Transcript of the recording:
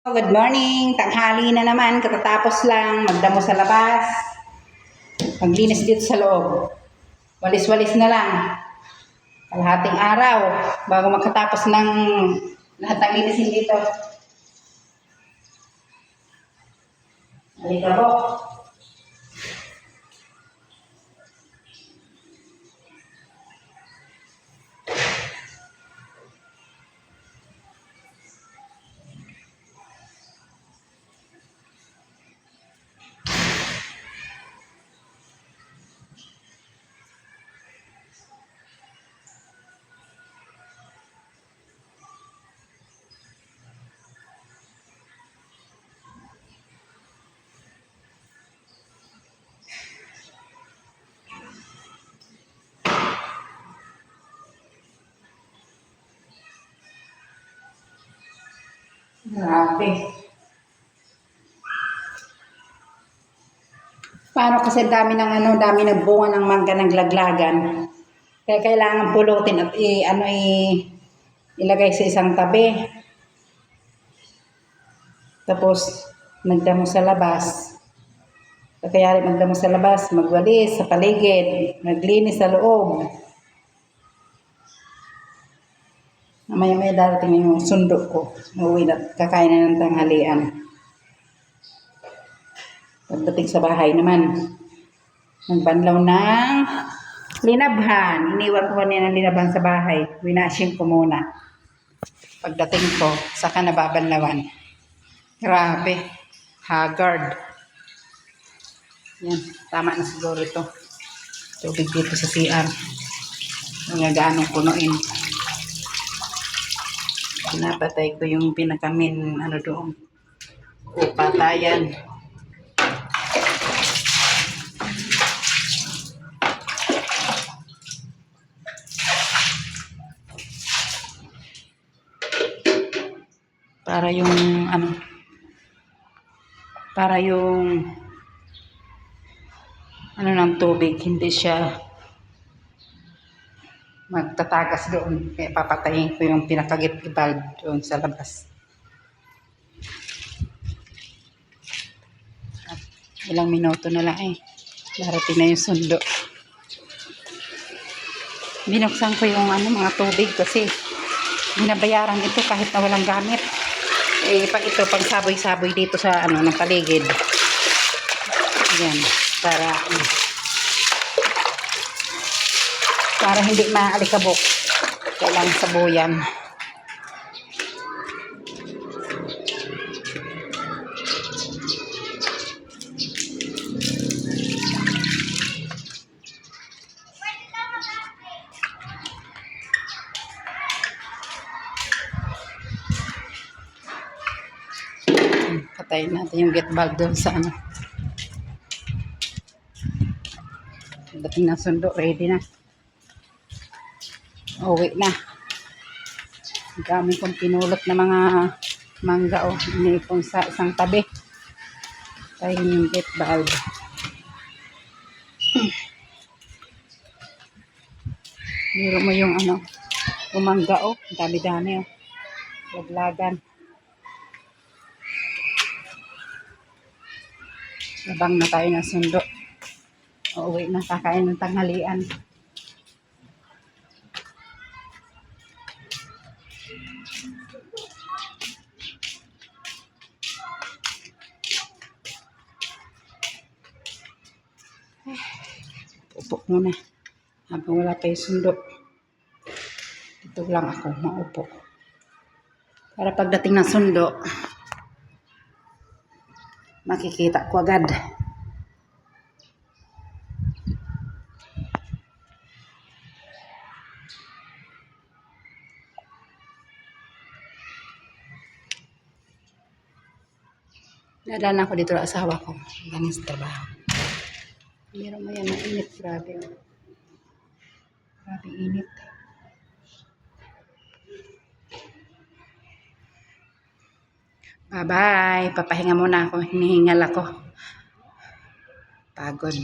Good morning, tanghali na naman, katatapos lang, magdamo sa labas, maglinis dito sa loob, walis-walis na lang, kalahating araw, bago makatapos ng lahat ng linisin dito. Halika po. Grabe. Paano kasi dami ng bunga ng mangga ng laglagan. Kaya kailangan pulutin at ilagay sa isang tabi. Tapos magdamo sa labas. Kaya magdamo sa labas, magwalis sa paligid, maglinis sa loob. Mamaya-maya darating yung sundo ko. Uuwi na kakain na ng tanghalian. Pagdating sa bahay naman, magbanlaw ng linabhan. Iniwan ko kanina ng linabhan sa bahay. Winashing ko muna. Pagdating ko, saka nababanlawan. Grabe. Haggard. Yan. Tama na siguro ito. Tubig dito sa CR. Mga gaanong punuin. Pinapatay ko yung pinakamin doon. Patayan. Para yung ng tubig, hindi siya magtatagas doon. Kaya papatayin ko yung pinakagit-bulb doon sa labas. At ilang minuto na lang darating na yung sundo. Binuksan ko yung mga tubig kasi binabayaran ito kahit na walang gamit. Pag ito, pang saboy-saboy dito sa ng paligid. Yan, para hindi maalikabok. Kailangan sabuyan. Patayin natin yung get bulb doon sa dating na sundo, ready na. Uwi na. Ang dami kong pinulot na mga mangga inipon sa isang tabi. Patayin yung get bulb. Biro mo yung umangga dami-dami laglagan. Labang na tayo ng sundo. Uuwi na, kakain ng tanghalian. Upo muna. Habang wala tayo sundo. Dito lang ako maupo. Para pagdating ng sundo, makikita ko agad. Nadala ako dito ng asawa ko. Galing sa trabaho. Meron mo yan ang init. Grabe. Grabe init. Bye-bye. Papahinga muna ako. Hinihingal ako. Pagod.